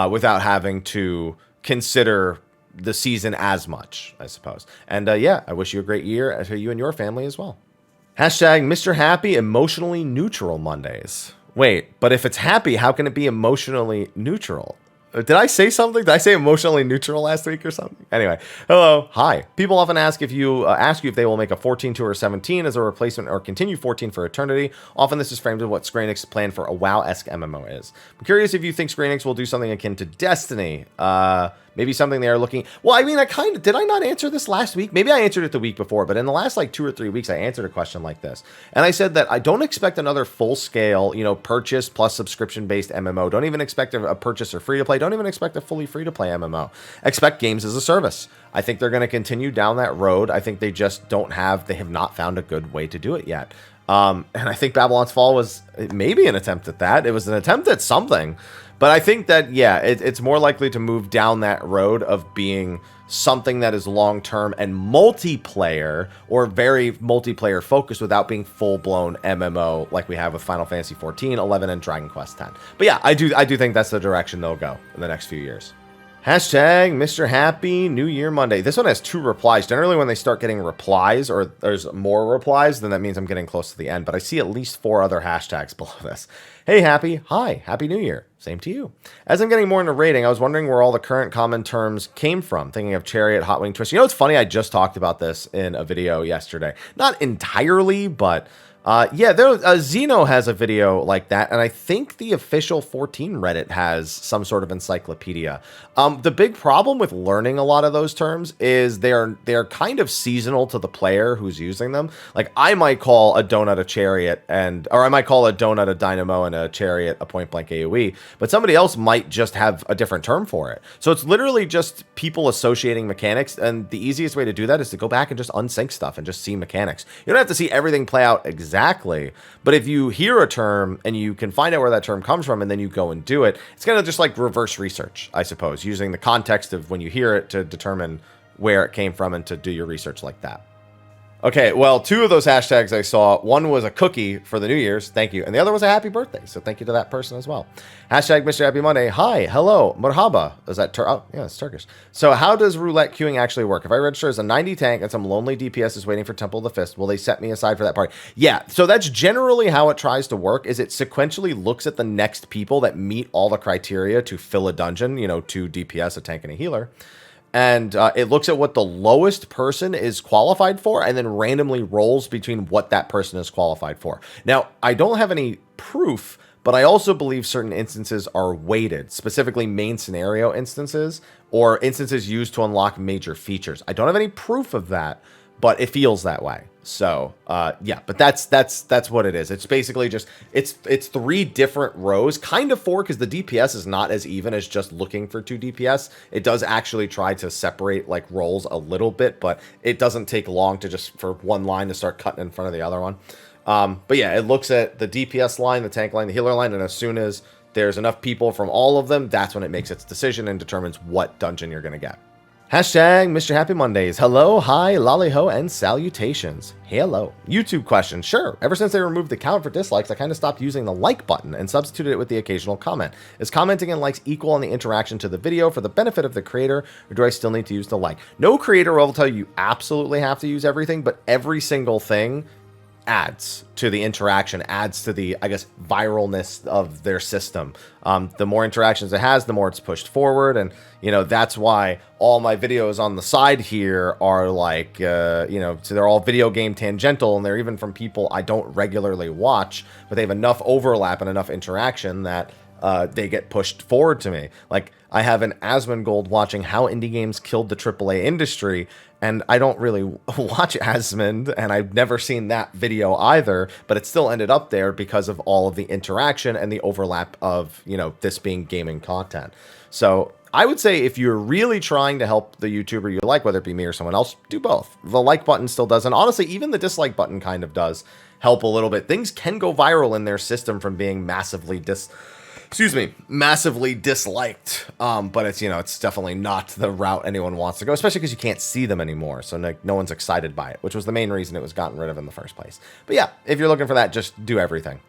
without having to consider the season as much, I suppose. And I wish you a great year to you and your family as well. Hashtag Mr. Happy Emotionally Neutral Mondays. Wait, but if it's happy, how can it be emotionally neutral? Did I say something? Did I say emotionally neutral last week or something? Anyway, hello, hi. People often ask you if they will make a 14-2 or 17 as a replacement or continue 14 for eternity. Often this is framed as what Square Enix's plan for a WoW-esque MMO is. I'm curious if you think Square Enix will do something akin to Destiny. Maybe something they are looking... Well, I mean, did I not answer this last week? Maybe I answered it the week before, but in the last like 2 or 3 weeks, I answered a question like this. And I said that I don't expect another full-scale, purchase plus subscription-based MMO. Don't even expect a purchase or free-to-play. Don't even expect a fully free-to-play MMO. Expect games as a service. I think they're going to continue down that road. I think they just they have not found a good way to do it yet. And I think Babylon's Fall was maybe an attempt at that. It was an attempt at something. But I think that, it's more likely to move down that road of being something that is long-term and multiplayer, or very multiplayer focused without being full-blown MMO like we have with Final Fantasy XIV, 11, and Dragon Quest X. But yeah, I do think that's the direction they'll go in the next few years. Hashtag Mr. Happy New Year Monday. This one has 2 replies. Generally, when they start getting replies, or there's more replies, then that means I'm getting close to the end. But I see at least 4 other hashtags below this. Hey, Happy. Hi. Happy New Year. Same to you. As I'm getting more into rating, I was wondering where all the current common terms came from. Thinking of Chariot, Hot Wing Twist. It's funny. I just talked about this in a video yesterday. Not entirely, but... Yeah, Xeno has a video like that, and I think the official 14 Reddit has some sort of encyclopedia. The big problem with learning a lot of those terms is they're kind of seasonal to the player who's using them. Like, I might call a donut a chariot, or I might call a donut a dynamo and a chariot a point blank AoE, but somebody else might just have a different term for it. So it's literally just people associating mechanics, and the easiest way to do that is to go back and just unsync stuff and just see mechanics. You don't have to see everything play out exactly, but if you hear a term and you can find out where that term comes from and then you go and do it, it's kind of just like reverse research, I suppose, using the context of when you hear it to determine where it came from and to do your research like that. Okay, well, 2 of those hashtags I saw, one was a cookie for the New Year's, thank you, and the other was a happy birthday, so thank you to that person as well. Hashtag Mr. Happy Monday, hi, hello, Mrhappy, is that oh, yeah, it's Turkish. So how does roulette queuing actually work? If I register as a 90 tank and some lonely DPS is waiting for Temple of the Fist, will they set me aside for that party? Yeah, so that's generally how it tries to work, is it sequentially looks at the next people that meet all the criteria to fill a dungeon, 2 DPS, a tank, and a healer. And it looks at what the lowest person is qualified for and then randomly rolls between what that person is qualified for. Now, I don't have any proof, but I also believe certain instances are weighted, specifically main scenario instances or instances used to unlock major features. I don't have any proof of that, but it feels that way. So, yeah, but that's what it is. It's basically just, it's 3 different rows, kind of 4, because the DPS is not as even as just looking for 2 DPS. It does actually try to separate like roles a little bit, but it doesn't take long to just for one line to start cutting in front of the other one. But yeah, it looks at the DPS line, the tank line, the healer line, and as soon as there's enough people from all of them, that's when it makes its decision and determines what dungeon you're going to get. Hashtag Mr. Happy Mondays. Hello, hi, lolly-ho, and salutations. Hello. YouTube question. Sure. Ever since they removed the count for dislikes, I kind of stopped using the like button and substituted it with the occasional comment. Is commenting and likes equal on the interaction to the video for the benefit of the creator, or do I still need to use the like? No creator will tell you absolutely have to use everything, but every single thing adds to the interaction, adds to the, I guess, viralness of their system. The more interactions it has, the more it's pushed forward. And, that's why all my videos on the side here are like, so they're all video game tangential, and they're even from people I don't regularly watch, but they have enough overlap and enough interaction that they get pushed forward to me. Like, I have an Asmongold watching how indie games killed the AAA industry, and I don't really watch Asmond, and I've never seen that video either, but it still ended up there because of all of the interaction and the overlap of, this being gaming content. So I would say if you're really trying to help the YouTuber you like, whether it be me or someone else, do both. The like button still does, and honestly, even the dislike button kind of does help a little bit. Things can go viral in their system from being massively disliked. But it's, it's definitely not the route anyone wants to go, especially because you can't see them anymore. So no one's excited by it, which was the main reason it was gotten rid of in the first place. But yeah, if you're looking for that, just do everything.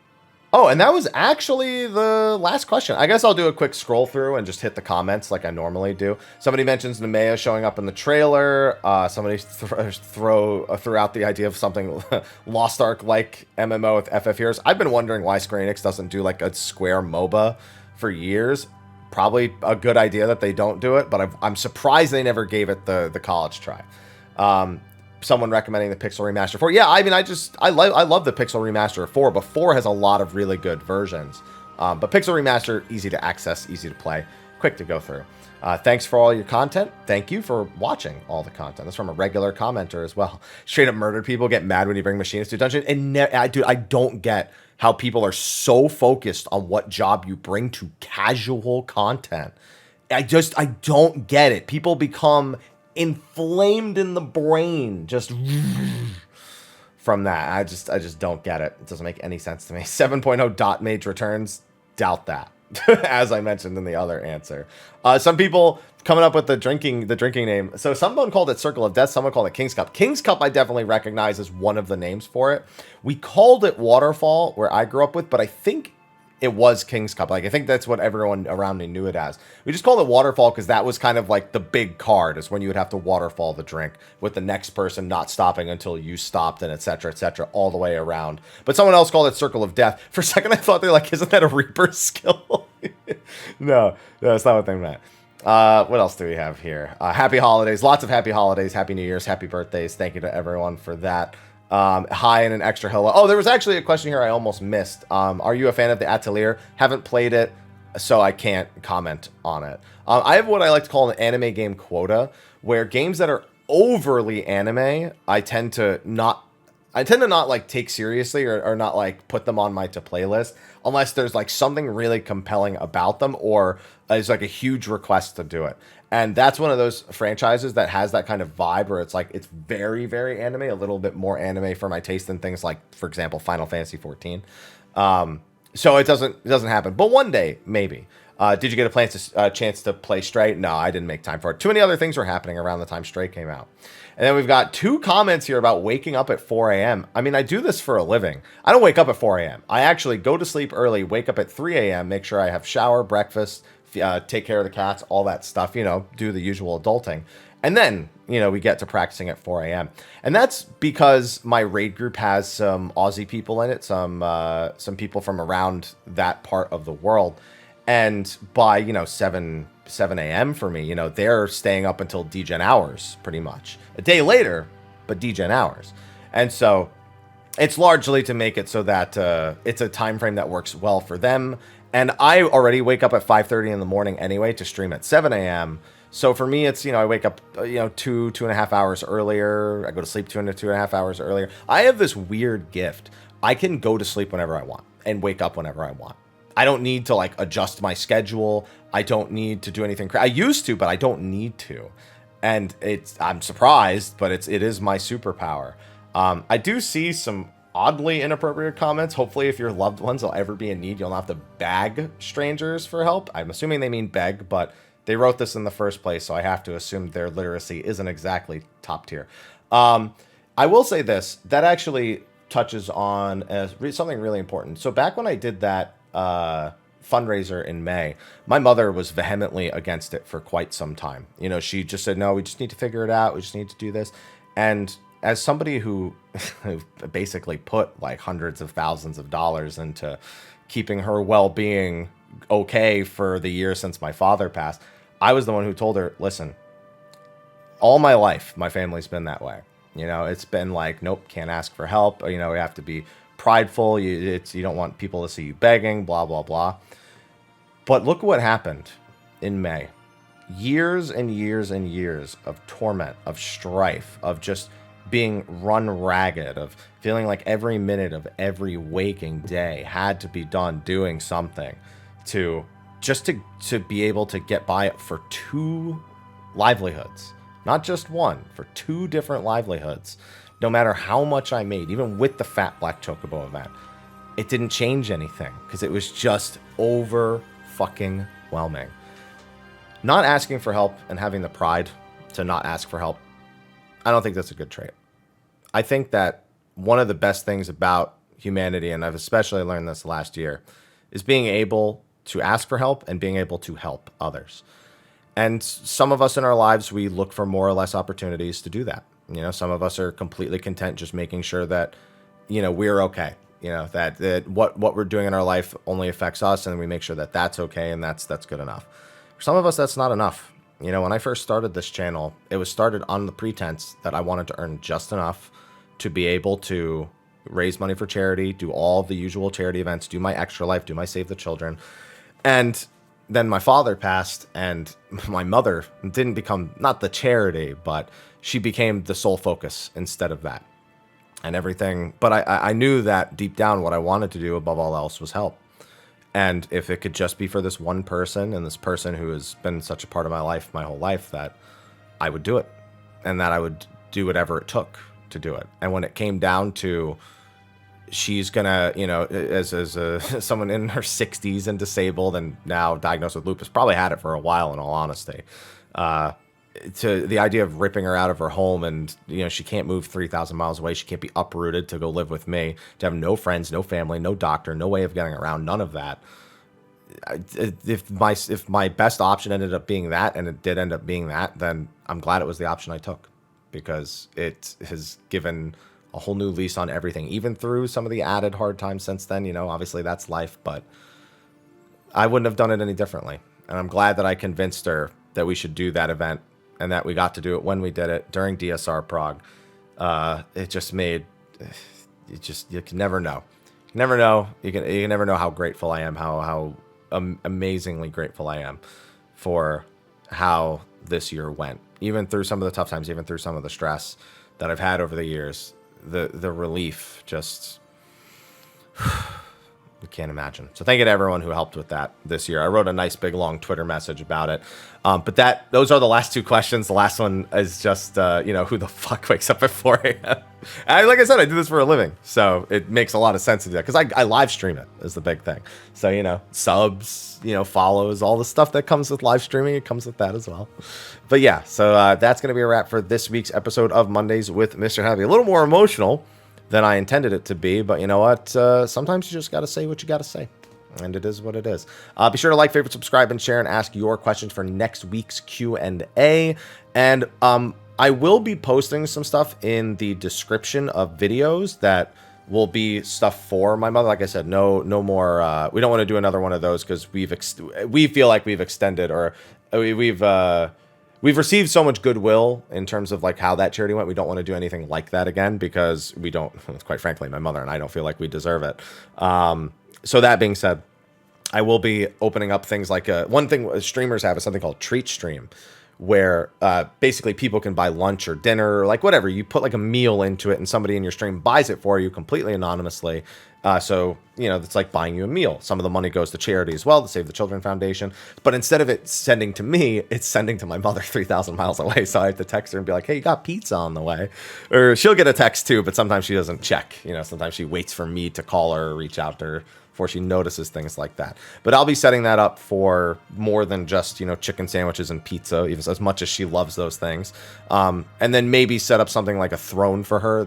Oh, and that was actually the last question. I guess I'll do a quick scroll through and just hit the comments like I normally do. Somebody mentions Nemea showing up in the trailer. Somebody threw out the idea of something Lost Ark-like MMO with FF Heroes. I've been wondering why Square Enix doesn't do like a Square MOBA for years. Probably a good idea that they don't do it, but I'm surprised they never gave it the college try. Someone recommending the Pixel Remaster 4. Yeah, I mean, I love the Pixel Remaster 4, but 4 has a lot of really good versions. But Pixel Remaster, easy to access, easy to play, quick to go through. Thanks for all your content. Thank you for watching all the content. That's from a regular commenter as well. Straight up murdered people get mad when you bring machinists to dungeon. And dude, I don't get how people are so focused on what job you bring to casual content. I don't get it. People become inflamed in the brain just from that. I just don't get it. It doesn't make any sense to me. 7.0 dot mage returns. Doubt that. As I mentioned in the other answer. Some people coming up with the drinking name. So someone called it Circle of Death, someone called it King's Cup. King's Cup I definitely recognize as one of the names for it. We called it Waterfall where I grew up with, but I think it was King's Cup. Like, I think that's what everyone around me knew it as. We just called it Waterfall because that was kind of like the big card, is when you would have to waterfall the drink with the next person not stopping until you stopped, and et cetera, all the way around. But someone else called it Circle of Death. For a second, I thought they're like, isn't that a Reaper skill? No, that's not what they meant. What else do we have here? Happy holidays. Lots of happy holidays. Happy New Year's. Happy birthdays. Thank you to everyone for that. Hi and an extra hello. Oh, there was actually a question here I almost missed. Are you a fan of the Atelier? Haven't played it, so I can't comment on it. I have what I like to call an anime game quota, where games that are overly anime, I tend to not like take seriously or not like put them on my to play list unless there's like something really compelling about them or is like a huge request to do it. And that's one of those franchises that has that kind of vibe where it's like it's very, very anime, a little bit more anime for my taste than things like, for example, Final Fantasy 14. So it doesn't happen, but one day maybe. Did you get a chance to play Stray? No, I didn't make time for it. Too many other things were happening around the time Stray came out. And then we've got 2 comments here about waking up at 4 a.m. I mean, I do this for a living. I don't wake up at 4 a.m. I actually go to sleep early, wake up at 3 a.m., make sure I have shower, breakfast, take care of the cats, all that stuff, do the usual adulting. And then, we get to practicing at 4 a.m. And that's because my raid group has some Aussie people in it, some people from around that part of the world. And by, 7 a.m. for me, they're staying up until degen hours, pretty much. A day later, but degen hours. And so it's largely to make it so that it's a time frame that works well for them. And I already wake up at 5:30 in the morning anyway to stream at 7 a.m. So for me, it's, I wake up, 2.5 hours earlier. I go to sleep 2.5 hours earlier. I have this weird gift. I can go to sleep whenever I want and wake up whenever I want. I don't need to like adjust my schedule. I don't need to do anything. I used to, but I don't need to. And I'm surprised, but it is my superpower. I do see some oddly inappropriate comments. Hopefully, if your loved ones will ever be in need, you'll not have to beg strangers for help. I'm assuming they mean beg, but they wrote this in the first place, so I have to assume their literacy isn't exactly top tier. I will say this. That actually touches on something really important. So back when I did that fundraiser in May, my mother was vehemently against it for quite some time. She just said, no, we just need to figure it out. We just need to do this. And as somebody who basically put like hundreds of thousands of dollars into keeping her well-being okay for the year since my father passed, I was the one who told her, listen, all my life, my family's been that way. It's been like, nope, can't ask for help. We have to be prideful. You don't want people to see you begging, blah, blah, blah. But look what happened in May. Years and years and years of torment, of strife, of just being run ragged, of feeling like every minute of every waking day had to be done doing something to be able to get by for 2 livelihoods. Not just one, for 2 different livelihoods. No matter how much I made, even with the Fat Black Chocobo event, it didn't change anything because it was just over-fucking-whelming. Not asking for help and having the pride to not ask for help, I don't think that's a good trait. I think that one of the best things about humanity, and I've especially learned this last year, is being able to ask for help and being able to help others. And some of us in our lives, we look for more or less opportunities to do that. Some of us are completely content just making sure that, we're okay. That what we're doing in our life only affects us, and we make sure that that's okay and that's good enough. For some of us, that's not enough. When I first started this channel, it was started on the pretense that I wanted to earn just enough to be able to raise money for charity, do all the usual charity events, do my extra life, do my Save the Children. And then my father passed, and my mother didn't become, not the charity, but she became the sole focus instead of that. And everything, but I knew that deep down what I wanted to do above all else was help. And if it could just be for this one person, and this person who has been such a part of my life, my whole life, that I would do it. And that I would do whatever it took to do it. And when it came down to, she's gonna, as someone in her 60s and disabled and now diagnosed with lupus, probably had it for a while in all honesty, to the idea of ripping her out of her home and, she can't move 3,000 miles away. She can't be uprooted to go live with me, to have no friends, no family, no doctor, no way of getting around, none of that. If my best option ended up being that, and it did end up being that, then I'm glad it was the option I took, because it has given a whole new lease on everything, even through some of the added hard times since then. Obviously that's life, but I wouldn't have done it any differently. And I'm glad that I convinced her that we should do that event, and that we got to do it when we did it during DSR Prague. It just made you can never know. Never know. You can never know how grateful I am, how amazingly grateful I am for how this year went. Even through some of the tough times, even through some of the stress that I've had over the years, the relief just you can't imagine. So thank you to everyone who helped with that this year. I wrote a nice big long Twitter message about it. But those are the last two questions. The last one is just, who the fuck wakes up at 4 a.m.? Like I said, I do this for a living. So it makes a lot of sense to do that because I live stream it is the big thing. So, subs, follows, all the stuff that comes with live streaming, it comes with that as well. But yeah, so that's going to be a wrap for this week's episode of Mondays with Mr. Happy. A little more emotional than I intended it to be, but you know what? Sometimes you just got to say what you got to say, and it is what it is. Be sure to like, favorite, subscribe, and share, and ask your questions for next week's Q&A. And I will be posting some stuff in the description of videos that will be stuff for my mother. Like I said, no more. We don't want to do another one of those because we feel like we've extended or we've received so much goodwill in terms of like how that charity went. We don't want to do anything like that again because we don't, quite frankly, my mother and I don't feel like we deserve it. So that being said, I will be opening up things like one thing streamers have is something called Treat Stream, where basically people can buy lunch or dinner or like whatever. You put like a meal into it and somebody in your stream buys it for you completely anonymously. So, it's like buying you a meal. Some of the money goes to charity as well, to Save the Children Foundation. But instead of it sending to me, it's sending to my mother 3,000 miles away. So I have to text her and be like, hey, you got pizza on the way. Or she'll get a text too, but sometimes she doesn't check. Sometimes she waits for me to call her or reach out to her before she notices things like that. But I'll be setting that up for more than just, chicken sandwiches and pizza, even as much as she loves those things. And then maybe set up something like a throne for her.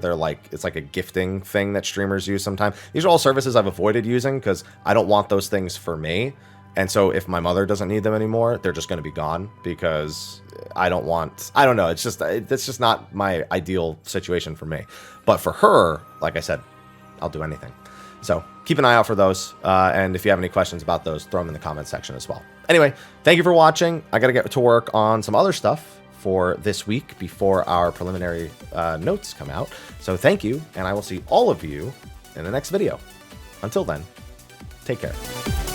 It's like a gifting thing that streamers use sometimes. These are all services I've avoided using because I don't want those things for me. And so if my mother doesn't need them anymore, they're just going to be gone because I don't know. It's just not my ideal situation for me. But for her, like I said, I'll do anything. So keep an eye out for those. And if you have any questions about those, throw them in the comments section as well. Anyway, thank you for watching. I got to get to work on some other stuff for this week before our preliminary notes come out. So thank you, and I will see all of you in the next video. Until then, take care.